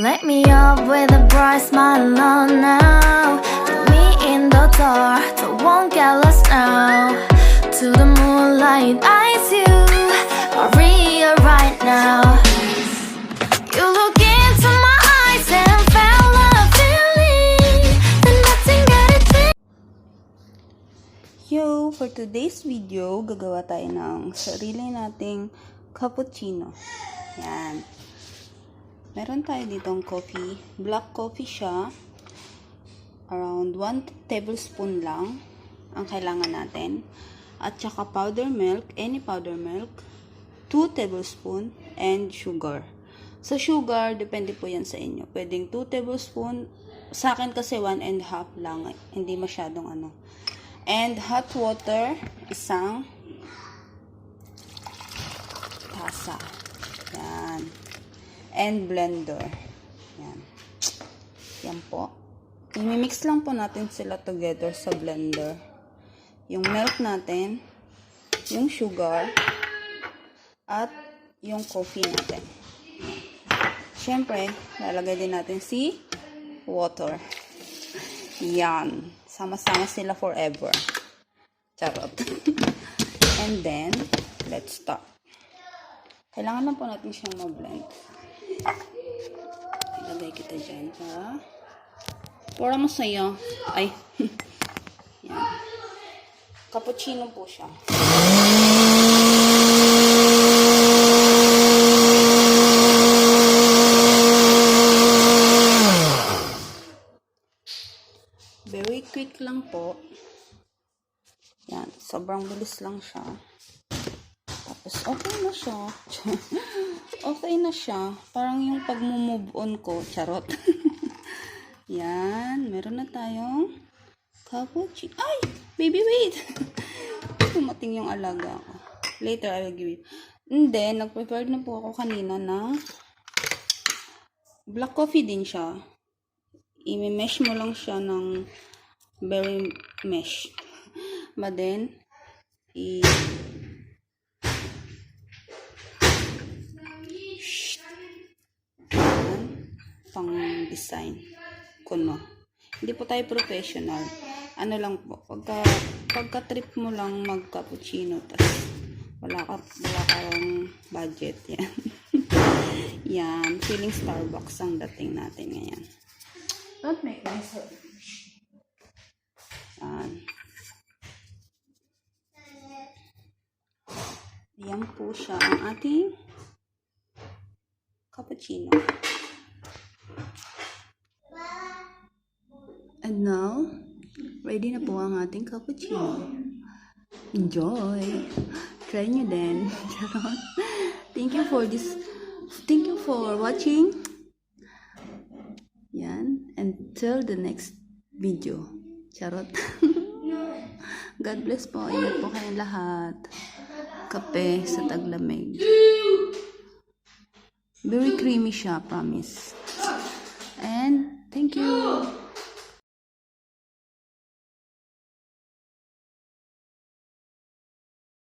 let me up with a bright smile on now. Put me in the dark, so won't get lost now. To the moonlight, eyes you, Maria right now. You look into my eyes and felt a feeling that nothing got it to. Yo, for today's video, gagawa tayo ng sarili nating cappuccino. Yan. Meron tayo ditong coffee. Black coffee siya. Around 1 tablespoon lang ang kailangan natin. At saka powder milk, any powder milk, 2 tablespoon, and sugar. Sa sugar, depende po yan sa inyo. Pwedeng 2 tablespoon. Sa akin kasi 1.5 lang. Hindi masyadong ano. And hot water, isang tasa. Yan. And blender. Yan. Yan po. I-mix lang po natin sila together sa blender. Yung milk natin, yung sugar, at yung coffee natin. Siyempre, lalagay din natin si water. Yan. Sama-sama sila forever. Charot. And then, let's start. Kailangan lang po natin siyang ma-blend. Ilagay kita dyan para masaya. Ay. Yan. Cappuccino po siya. Very quick lang po. Yan. Sobrang bilis lang siya. Tapos, okay na siya. Okay na siya. Parang yung pag-move on ko. Charot. Yan. Meron na tayong cappuccino. Ay! Baby, wait! Tumating yung alaga ko. Later, I will give it. And then, nag-prepare na po ako kanina ng black coffee din siya. I-mesh mo lang siya ng very mesh. But then, pang design kuno. Hindi po tayo professional. Ano lang po, pagka trip mo lang mag-cappuccino, tas wala kang budget, yan. Yan, feeling Starbucks ang dating natin ngayon. Don't make myself. Yan. Yan po siya ang ating cappuccino. And now, ready na po ang ating cappuccino. Enjoy! Try nyo din. Thank you for watching. Yan. Until the next video. Charot. God bless po. Ingat po kayong lahat. Kape sa taglamig. Very creamy siya, promise. And thank you.